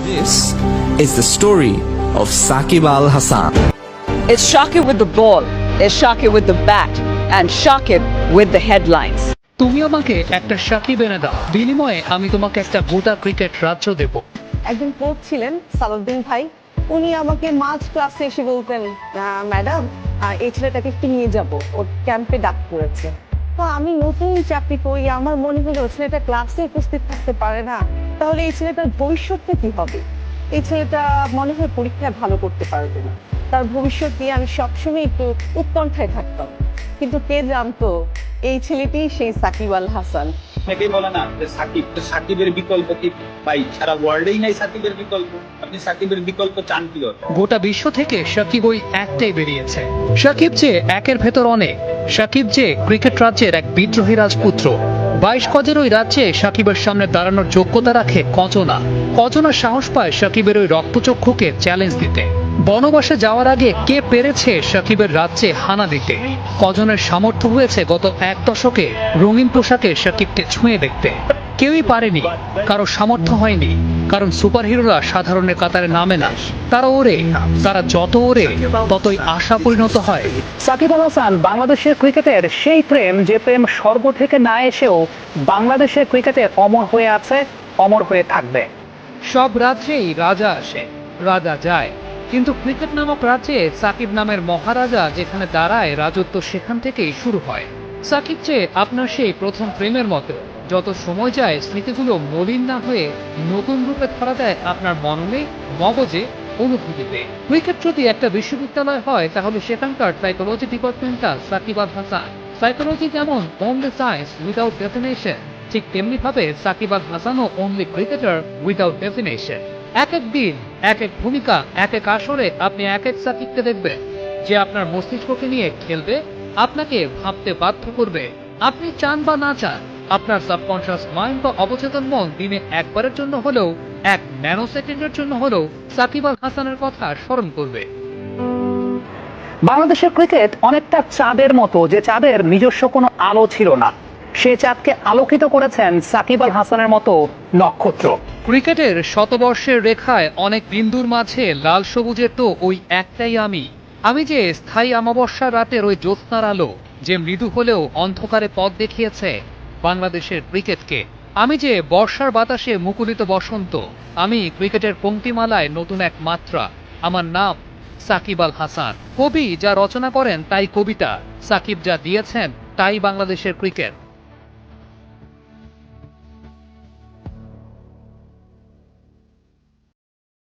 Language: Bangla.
This is the story of Saqib Al Hasan. It's Shakib with the ball, it's Shakib with the bat, and Shakib with the headlines. তুমি আমাকে একটা সাকিব এনে দাও, বিনিময়ে আমি তোমাকে একটা গোটা ক্রিকেট রাজ্য দেব। একজন কোচ ছিলেন সালাউদ্দিন ভাই, উনি আমাকে মাঝ ক্লাসে এসে বলতেন, ম্যাডাম এই ছেলেটাকে একটু নিয়ে যাব, ওর ক্যাম্পে ডাক করেছে। তো আমি নতুন চাকরি করি, আমার মনে হলো ছেলেটা ক্লাসে উপস্থিত থাকতে পারে না, তাহলে এই ছেলেটার ভবিষ্যৎটা কি হবে? এই ছেলেটা মনে হয় পরীক্ষায় ভালো করতে পারবে না, তার ভবিষ্যৎ নিয়ে আমি সবসময় একটু উৎকণ্ঠায় থাকতাম। কিন্তু কে জানতো এই ছেলেটি সেই সাকিব আল হাসান। অনেকেই বলে না যে সাকিবের বিকল্প কি ভাই, সারা ওয়ার্ল্ডেই নাই সাকিবের বিকল্প। আপনি সাকিবের বিকল্প চান কি? গোটা বিশ্ব থেকে সাকিব ওই একটাই বেরিয়েছে। সাকিব যে একের ভেতর অনেক, সাকিব যে ক্রিকেট রাজ্যের এক বিদ্রোহী রাজপুত্র। 22 গজের ওই রাজ্যে সাকিবের সামনে দাঁড়ানোর যোগ্যতা রাখে কজনা। কজনা সাহস পায় সাকিবের ওই রক্তচক্ষুকে চ্যালেঞ্জ দিতে। বনবাসে যাওয়ার আগে কে পেরেছে সাকিবের রাজ্যে হানা দিতে? কজনের সামর্থ্য হয়েছে গত এক দশকে রঙিন পোশাকে সাকিবকে ছুঁয়ে দেখতে? কেউই পারেনি, কারো সামর্থ্য হয়নি, কারণ সুপারহিরোরা সাধারণের কাতারে নামে না। তারা ওরে, তারা যত ওরে ততই আশা পরিণত হয়। সাকিব আল হাসান বাংলাদেশের ক্রিকেটের সেই প্রেম, যে প্রেম স্বর্গ থেকে না এসেও বাংলাদেশের ক্রিকেটে অমর হয়ে আছে, অমর হয়ে থাকবে। সব রাজ্যেই রাজা আসে, রাজা যায়, কিন্তু ক্রিকেট নামক রাজ্যে সাকিব নামের মহারাজা যেখানে দাঁড়ায়, রাজত্ব সেখান থেকেই শুরু হয়। সাকিব যে আপনার সেই প্রথম প্রেমের মতো, যত সময় যায় স্মৃতিগুলো মলিন না হয়ে নতুন রূপে ধরা দেয় আপনার মননে, মগজে, অনুভূতিতে। ক্রিকেট যদি একটা বিশ্ববিদ্যালয় হয়, তাহলে সেখানকার সাইকোলজি ডিপার্টমেন্টটা সাকিব আল হাসান। সাইকোলজি যেমন অনলি সায়েন্স উইদাউট ডেফিনেশন, ঠিক তেমনি ভাবে Shakib Al হাসানও only cricketer without definition. এক এক দিন, এক এক ভূমিকা, এক এক আসরে আপনি এক এক সাকিবকে দেখবেন, যে আপনার মস্তিষ্ককে নিয়ে খেলবে, আপনাকে ভাবতে বাধ্য করবে। আপনি চান বা না চান, আপনার সাবকনশিয়াস মাইন্ড বা অবচেতন মন দিনে একবারের জন্য হলেও, এক ন্যানো সেকেন্ডের জন্য হলেও সাকিব আল হাসানের কথা স্মরণ করবে। বাংলাদেশের ক্রিকেট অনেকটা চাঁদের মতো, যে চাঁদের নিজস্ব কোনো আলো ছিল না, সে চাঁদকে আলোকিত করেছেন সাকিব আল হাসানের মতো নক্ষত্র। ক্রিকেটের শতবর্ষের রেখায় অনেক বিন্দুর মাঝে লাল সবুজের তো ওই একটাই আমি যে স্থায়ী অমাবস্যার রাতের ওই জ্যোৎস্নার আলো, যে মৃদু হলেও অন্ধকারে পথ দেখিয়েছে বাংলাদেশের ক্রিকেটকে। আমি যে বর্ষার বাতাসে মুকুলিত বসন্ত, আমি ক্রিকেটের পংক্তিমালায় নতুন এক মাত্রা। আমার নাম সাকিব আল হাসান। কবি যা রচনা করেন তাই কবিতা, সাকিব যা দিয়েছেন তাই বাংলাদেশের ক্রিকেট।